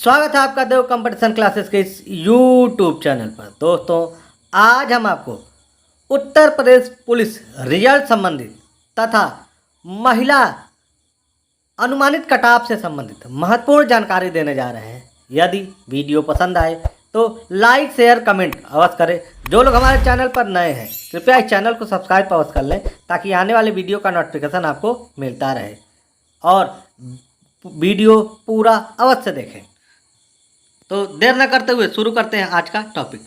स्वागत है आपका देव कंपटीशन क्लासेस के इस यूट्यूब चैनल पर। दोस्तों, आज हम आपको उत्तर प्रदेश पुलिस रिजल्ट संबंधित तथा महिला अनुमानित कटाव से संबंधित महत्वपूर्ण जानकारी देने जा रहे हैं। यदि वीडियो पसंद आए तो लाइक शेयर कमेंट अवश्य करें। जो लोग हमारे चैनल पर नए हैं कृपया इस चैनल को सब्सक्राइब अवश्य कर लें ताकि आने वाले वीडियो का नोटिफिकेशन आपको मिलता रहे और वीडियो पूरा अवश्य देखें। तो देर न करते हुए शुरू करते हैं आज का टॉपिक।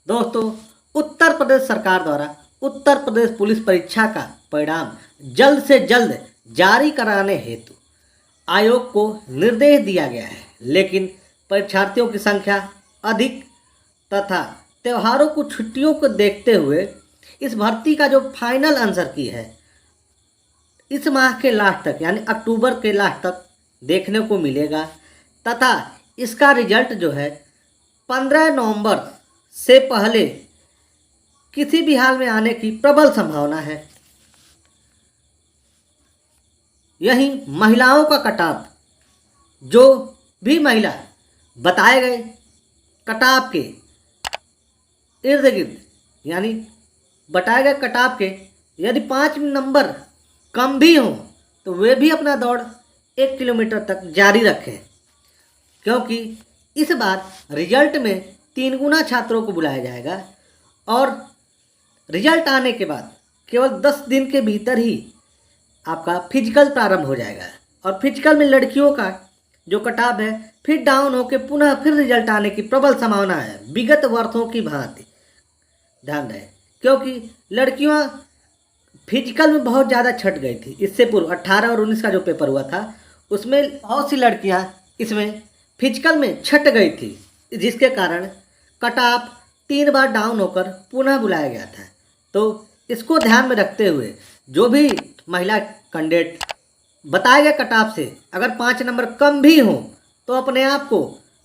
दोस्तों, उत्तर प्रदेश सरकार द्वारा उत्तर प्रदेश पुलिस परीक्षा का परिणाम जल्द से जल्द जारी कराने हेतु आयोग को निर्देश दिया गया है, लेकिन परीक्षार्थियों की संख्या अधिक तथा त्योहारों को छुट्टियों को देखते हुए इस भर्ती का जो फाइनल आंसर की है इस माह के लास्ट तक यानी अक्टूबर के लास्ट तक देखने को मिलेगा तथा इसका रिजल्ट जो है 15 नवंबर से पहले किसी भी हाल में आने की प्रबल संभावना है। यहीं महिलाओं का कटाव, जो भी महिला बताए गए कटाव के इर्द गिर्द यानी बताए गए कटाव के यदि 5 नंबर कम भी हों तो वे भी अपना दौड़ 1 किलोमीटर तक जारी रखें, क्योंकि इस बार रिजल्ट में 3 गुना छात्रों को बुलाया जाएगा और रिजल्ट आने के बाद केवल 10 दिन के भीतर ही आपका फिजिकल प्रारंभ हो जाएगा और फिजिकल में लड़कियों का जो कटाव है फिर डाउन होकर पुनः फिर रिजल्ट आने की प्रबल संभावना है विगत वर्षों की भांति। ध्यान रहे, क्योंकि लड़कियां फिजिकल में बहुत ज़्यादा छट गई थी। इससे पूर्व 18 और 19 का जो पेपर हुआ था उसमें बहुत सी लड़कियां इसमें फिजिकल में छट गई थी, जिसके कारण कट ऑफ 3 बार डाउन होकर पुनः बुलाया गया था। तो इसको ध्यान में रखते हुए जो भी महिला कैंडिडेट बताए गए कट ऑफ से अगर 5 नंबर कम भी हों तो अपने आप को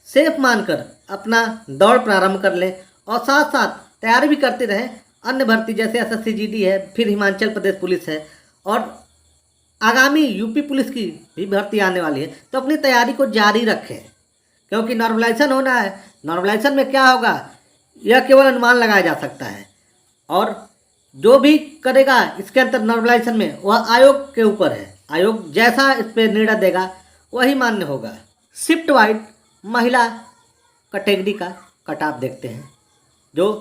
सेफ मानकर अपना दौड़ प्रारंभ कर लें और साथ साथ तैयारी भी करते रहें। अन्य भर्ती जैसे एसएससी जीडी है, फिर हिमाचल प्रदेश पुलिस है और आगामी यूपी पुलिस की भी भर्ती आने वाली है, तो अपनी तैयारी को जारी रखें, क्योंकि नॉर्मलाइजेशन होना है। नॉर्मलाइजेशन में क्या होगा यह केवल अनुमान लगाया जा सकता है और जो भी करेगा इसके अंतर नॉर्मलाइजेशन में वह आयोग के ऊपर है। आयोग जैसा इस पर निर्णय देगा वही मान्य होगा। शिफ्ट वाइज महिला कैटेगरी का कट ऑफ देखते हैं, जो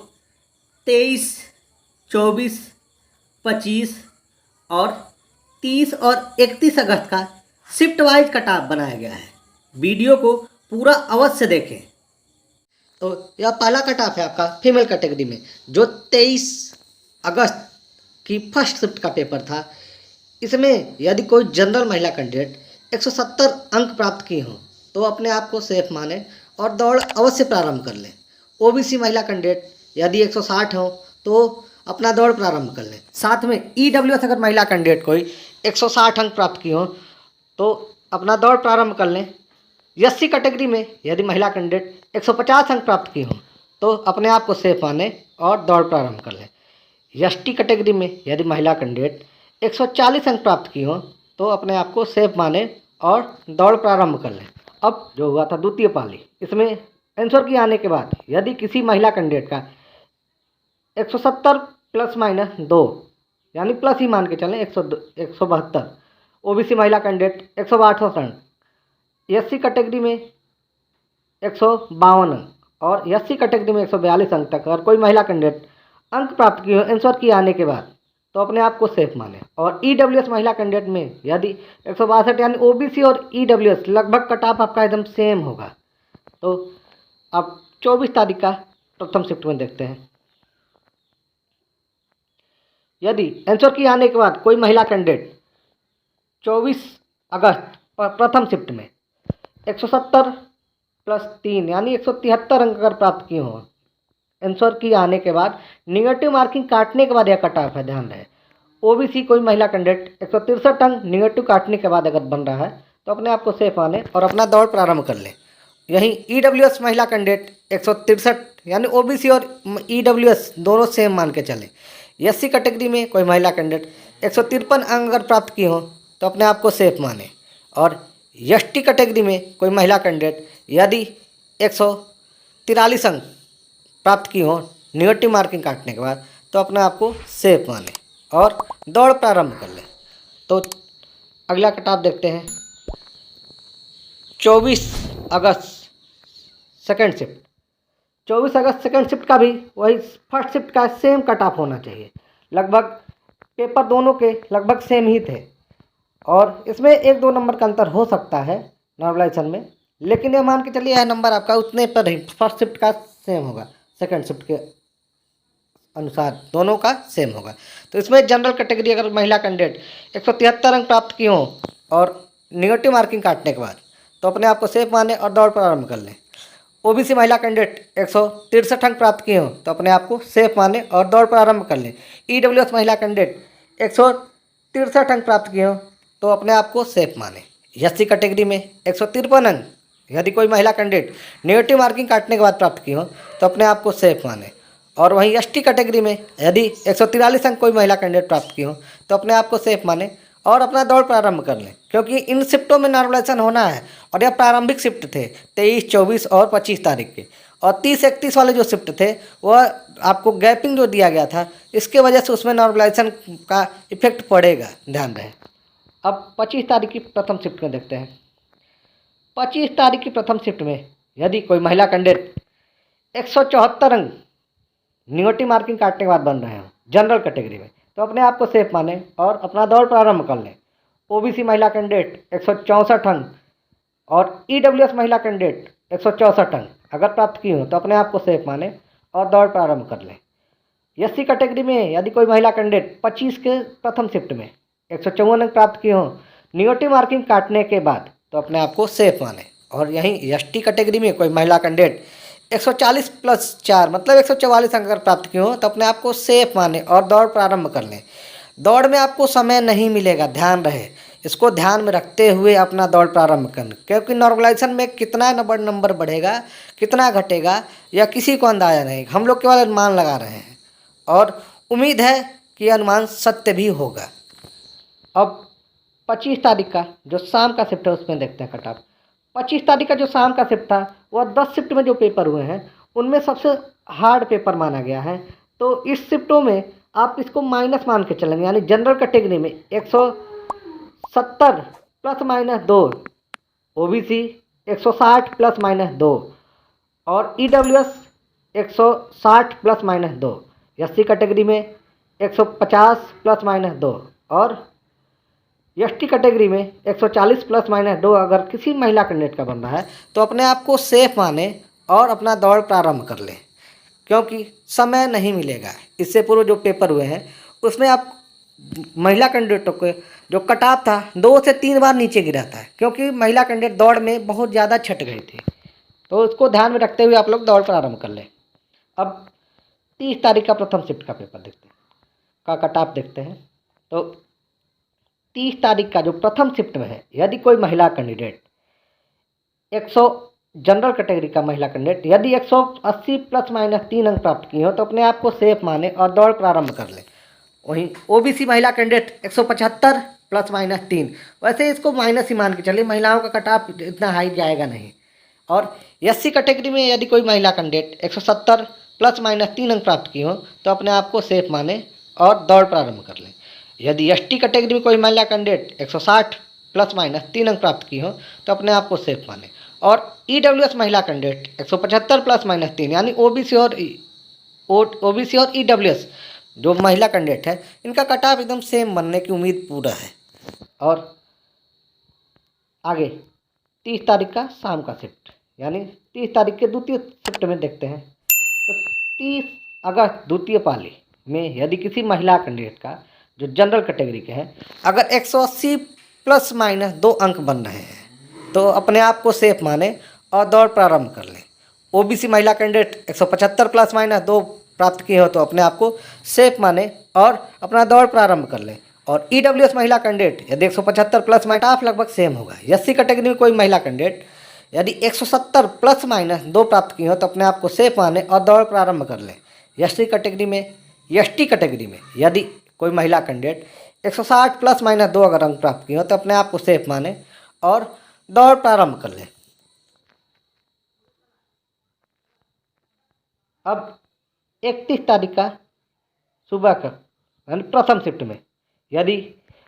23, 24, 25 और 30 और 31 अगस्त का शिफ्ट वाइज कट ऑफ बनाया गया है। वीडियो को पूरा अवश्य देखें। तो यह पहला कट ऑफ है आपका फीमेल कैटेगरी में, जो 23 अगस्त की फर्स्ट शिफ्ट का पेपर था। इसमें यदि कोई जनरल महिला कैंडिडेट 170 अंक प्राप्त किए हों तो अपने आप को सेफ माने और दौड़ अवश्य प्रारंभ कर लें। ओबीसी महिला कैंडिडेट यदि 160 हो तो अपना दौड़ प्रारंभ कर लें। साथ में ईडब्ल्यूएस अगर महिला कैंडिडेट कोई 160 अंक प्राप्त की हो तो अपना दौड़ प्रारंभ कर लें। एससी कैटेगरी में यदि महिला कैंडिडेट 150 अंक प्राप्त की हो तो अपने आप को सेफ माने और दौड़ प्रारंभ कर लें। एसटी कैटेगरी में यदि महिला कैंडिडेट 140 अंक प्राप्त की हो तो अपने आप को सेफ माने और दौड़ प्रारंभ कर लें। अब जो हुआ था द्वितीय पाली, इसमें आंसर की आने के बाद यदि किसी महिला कैंडिडेट का 170 प्लस माइनस 2 यानी प्लस ही मान के चलें 172, ओबीसी महिला कैंडिडेट 162 अंक, एससी कैटेगरी में 152 अंक और एससी कैटेगरी में 142 अंक तक अगर कोई महिला कैंडिडेट अंक प्राप्त की हो आंसर की आने के बाद तो अपने आप को सेफ माने। और ईडब्ल्यूएस महिला कैंडिडेट में यदि 162 यानी ओबीसी और ईडब्ल्यूएस लगभग कट ऑफ आपका एकदम सेम होगा। तो अब 24 तारीख का प्रथम शिफ्ट में देखते हैं। यदि आंसर की आने के बाद कोई महिला कैंडिडेट 24 अगस्त प्रथम शिफ्ट में 170 प्लस 3 यानी 173 अंक अगर प्राप्त किए हों आंसर की आने के बाद निगेटिव मार्किंग काटने के बाद यह कट ऑफ है। ध्यान रहे, ओबीसी कोई महिला कैंडिडेट 163 अंक निगेटिव काटने के बाद अगर बन रहा है तो अपने आप को सेफ आने और अपना दौड़ प्रारंभ कर लें। यहीं ईडब्ल्यूएस महिला कैंडिडेट 163 यानी ओबीसी और ईडब्ल्यूएस दोनों सेम मान के चलें। एससी कैटेगरी में कोई महिला कैंडिडेट 153 अंक अगर प्राप्त की हो तो अपने आप को सेफ माने। और एसटी कैटेगरी में कोई महिला कैंडिडेट यदि 143 अंक प्राप्त की हो निगेटिव मार्किंग काटने के बाद, तो अपने आप को सेफ माने और दौड़ प्रारंभ कर ले। तो अगला कट ऑफ देखते हैं। 24 अगस्त सेकेंड शिफ्ट। 24 अगस्त सेकेंड शिफ्ट का भी वही फर्स्ट शिफ्ट का सेम कट ऑफ होना चाहिए। लगभग पेपर दोनों के लगभग सेम ही थे और इसमें 1-2 नंबर का अंतर हो सकता है नॉर्मलाइजेशन में, लेकिन ये मान के चलिए यह नंबर आपका उतने पर ही फर्स्ट शिफ्ट का सेम होगा, सेकेंड शिफ्ट के अनुसार दोनों का सेम होगा। तो इसमें जनरल कैटेगरी अगर महिला कैंडिडेट 173 अंक प्राप्त की हों और निगेटिव मार्किंग काटने के बाद, तो अपने आप को सेफ माने और दौड़ प्रारंभ कर लें। ओबीसी महिला कैंडिडेट 163 अंक प्राप्त किए हों तो अपने आप को सेफ माने और दौड़ प्रारंभ कर लें। ईडब्ल्यूएस महिला कैंडिडेट 163 अंक प्राप्त किए हों तो अपने आप को सेफ माने। एससी कैटेगरी में 153 अंक यदि कोई महिला कैंडिडेट नेगेटिव मार्किंग काटने के बाद प्राप्त की हो तो अपने आप को सेफ माने। और वहीं एसटी कैटेगरी में यदि 143 अंक कोई महिला कैंडिडेट प्राप्त की हो तो अपने आप को सेफ माने और अपना दौड़ प्रारंभ कर लें, क्योंकि इन शिफ्टों में नॉर्मलाइजेशन होना है और यह प्रारंभिक शिफ्ट थे 23, 24 और 25 तारीख के। और 30, 31 वाले जो शिफ्ट थे वह आपको गैपिंग जो दिया गया था इसके वजह से उसमें नॉर्मलाइजेशन का इफेक्ट पड़ेगा, ध्यान रहे। अब 25 तारीख की प्रथम शिफ्ट में देखते हैं। 25 तारीख की प्रथम शिफ्ट में यदि कोई महिला कैंडिडेट 174 अंक निगेटिव मार्किंग काटने के बाद बन रहे हो जनरल कैटेगरी में, तो अपने आप को सेफ माने और अपना दौड़ प्रारंभ कर लें। ओबीसी महिला कैंडिडेट 164 अंक और ईडब्ल्यूएस महिला कैंडिडेट 164 अंक अगर प्राप्त की हो तो अपने आप को सेफ माने और दौड़ प्रारंभ कर लें। एससी कैटेगरी में यदि कोई महिला कैंडिडेट 25 के प्रथम शिफ्ट में 154 अंक प्राप्त किए हों निगेटिव मार्किंग काटने के बाद, तो अपने आप को सेफ माने। और यहीं एसटी कैटेगरी में कोई महिला कैंडिडेट 140 + 4 मतलब 144 अंक अगर प्राप्त किए हों तो अपने आप को सेफ माने और दौड़ प्रारंभ कर लें। दौड़ में आपको समय नहीं मिलेगा, ध्यान रहे, इसको ध्यान में रखते हुए अपना दौड़ प्रारंभ करना, क्योंकि नॉर्मलाइजेशन में कितना नंबर बढ़ेगा कितना घटेगा यह किसी को अंदाजा नहीं, हम लोग केवल अनुमान लगा रहे हैं और उम्मीद है कि अनुमान सत्य भी होगा। अब 25 तारीख का जो शाम का शिफ्ट है उसमें देखते हैं कट ऑफ। 25 तारीख का जो शाम का शिफ्ट था वह 10 शिफ्ट में जो पेपर हुए हैं उनमें सबसे हार्ड पेपर माना गया है। तो इस शिफ्टों में आप इसको माइनस मान के चलेंगे, यानी जनरल कैटेगरी में 170 ± 2, ओबीसी 160 ± 2 और ईडब्ल्यूएस 160 ± 2, एससी कैटेगरी में 150 ± 2 और एसटी कैटेगरी में 140 ± 2 अगर किसी महिला कैंडिडेट का बन रहा है तो अपने आप को सेफ माने और अपना दौड़ प्रारंभ कर लें, क्योंकि समय नहीं मिलेगा। इससे पूर्व जो पेपर हुए हैं उसमें आप महिला कैंडिडेटों के जो कट ऑफ था 2 से 3 बार नीचे गिरा था, क्योंकि महिला कैंडिडेट दौड़ में बहुत ज़्यादा छट गई थी। तो उसको ध्यान में रखते हुए आप लोग दौड़ प्रारंभ कर लें। अब 30 तारीख का प्रथम शिफ्ट का पेपर देखते हैं, का कट ऑफ देखते हैं। तो 30 तारीख का जो प्रथम शिफ्ट में है यदि कोई महिला कैंडिडेट 100 जनरल कैटेगरी का महिला कैंडिडेट यदि 180 ± 3 अंक प्राप्त किए हो तो अपने आप को सेफ माने और दौड़ प्रारंभ कर ले। वहीं ओबीसी महिला कैंडिडेट 175 ± 3, वैसे इसको माइनस ही मान के चलिए, महिलाओं का कट ऑफ इतना हाई जाएगा नहीं। और एससी कैटेगरी में यदि कोई महिला कैंडिडेट 170 ± 3 अंक प्राप्त किए हो तो अपने आप को सेफ माने और दौड़ प्रारंभ कर लें। यदि एसटी कैटेगरी में कोई महिला कैंडिडेट 160 ± 3 अंक प्राप्त की हो तो अपने आप को सेफ माने। और ईडब्ल्यूएस महिला कैंडिडेट 175 ± 3 यानी ओबीसी और ईडब्ल्यूएस जो महिला कैंडिडेट है इनका कट ऑफ एकदम सेम बनने की उम्मीद पूरा है। और आगे 30 तारीख का शाम का शिफ्ट यानी 30 तारीख के द्वितीय शिफ्ट में देखते हैं। तो 30 अगस्त द्वितीय पाली में यदि किसी महिला कैंडिडेट का जो जनरल कैटेगरी के हैं अगर 180 ± 2 अंक बन रहे हैं तो अपने आप को सेफ माने और दौड़ प्रारंभ कर लें। ओबीसी महिला कैंडिडेट 175 ± 2 प्राप्त किए हो तो अपने आप को सेफ माने और अपना दौड़ प्रारंभ कर लें। और ईडब्ल्यूएस महिला कैंडिडेट यदि 175 ± ऑफ लगभग सेम होगा। एससी कैटेगरी में कोई महिला कैंडिडेट यदि 170 ± 2 प्राप्त किए हो तो अपने आप को सेफ माने और दौड़ प्रारंभ कर लें। एसटी कैटेगरी में यदि कोई महिला कैंडिडेट 160 प्लस माइनस 2 अगर अंक प्राप्त किए हो तो अपने आप को सेफ माने और दौड़ प्रारंभ कर लें। अब 31 तारीख का सुबह का यानी प्रथम शिफ्ट में यदि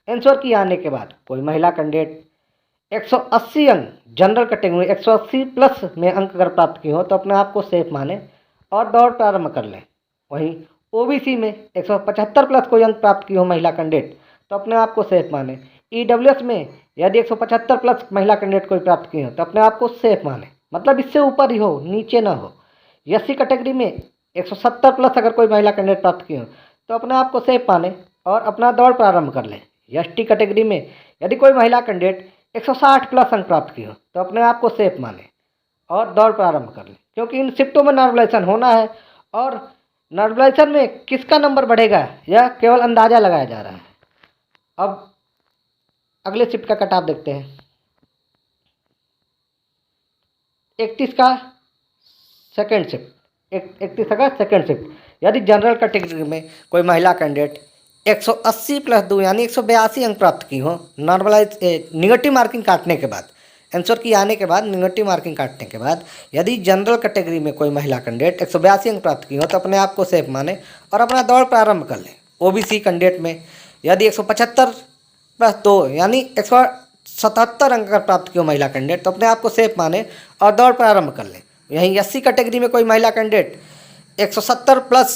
आंसर की आने के बाद कोई महिला कैंडिडेट 180 अंक जनरल कैटेगरी में 180 प्लस में अंक अगर प्राप्त किए हो तो अपने आप को सेफ माने और दौड़ प्रारंभ कर लें। वहीं ओबीसी में 175 प्लस कोई अंक प्राप्त की हो महिला कैंडिडेट तो अपने आप को सेफ माने। ईडब्ल्यूएस में यदि 175 प्लस महिला कैंडिडेट कोई प्राप्त की हो तो अपने आप को सेफ माने, मतलब इससे ऊपर ही हो, नीचे ना हो। एससी कैटेगरी में 170 प्लस अगर कोई महिला कैंडिडेट प्राप्त की हो तो अपने आप को सेफ माने और अपना दौड़ प्रारंभ कर लें। एसटी कैटेगरी में यदि कोई महिला कैंडिडेट 160 प्लस अंक प्राप्त की हो तो अपने आप को सेफ माने और दौड़ प्रारंभ कर लें, क्योंकि इन शिफ्टों में नॉर्मलाइजेशन होना है और नॉर्मलाइजेशन में किसका नंबर बढ़ेगा यह केवल अंदाज़ा लगाया जा रहा है। अब अगले शिफ्ट का कट ऑफ देखते हैं। 31 का सेकेंड शिफ्ट, 31 का सेकेंड शिफ्ट यदि जनरल कैटेगरी में कोई महिला कैंडिडेट 180 प्लस 2 यानी 182 अंक प्राप्त की हो नॉर्मलाइज निगेटिव मार्किंग काटने के बाद, आंसर की आने के बाद निगेटिव मार्किंग काटने के बाद यदि जनरल कैटेगरी में कोई महिला कैंडिडेट 182 अंक प्राप्त की हो तो अपने आप को सेफ माने और अपना दौड़ प्रारंभ कर लें। ओबीसी कैंडिडेट में यदि 175 प्लस 2 यानी 177 अंक अगर प्राप्त की हो महिला कैंडिडेट तो अपने आप को सेफ माने और दौड़ प्रारंभ कर लें। यहीं एससी कैटेगरी में कोई महिला कैंडिडेट 170 प्लस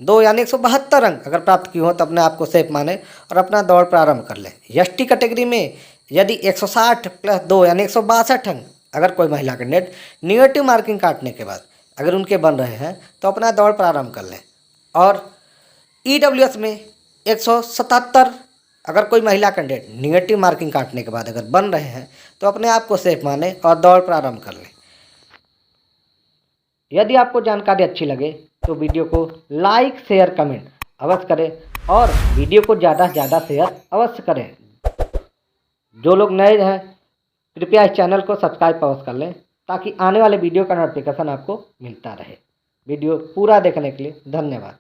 2 यानी 172 अंक अगर प्राप्त की हो तो अपने आप को सेफ माने और अपना दौड़ प्रारंभ कर लें। एसटी कैटेगरी में यदि 160 प्लस 2 यानी 162 अंक अगर कोई महिला कैंडिडेट निगेटिव मार्किंग काटने के बाद अगर उनके बन रहे हैं तो अपना दौड़ प्रारंभ कर लें। और ईडब्ल्यूएस में 177 अगर कोई महिला कैंडिडेट निगेटिव मार्किंग काटने के बाद अगर बन रहे हैं तो अपने आप को सेफ माने और दौड़ प्रारंभ कर लें। यदि आपको जानकारी अच्छी लगे तो वीडियो को लाइक शेयर कमेंट अवश्य करें और वीडियो को ज़्यादा से ज़्यादा शेयर अवश्य करें। जो लोग नए हैं कृपया इस चैनल को सब्सक्राइब अवश्य कर लें ताकि आने वाले वीडियो का नोटिफिकेशन आपको मिलता रहे। वीडियो पूरा देखने के लिए धन्यवाद।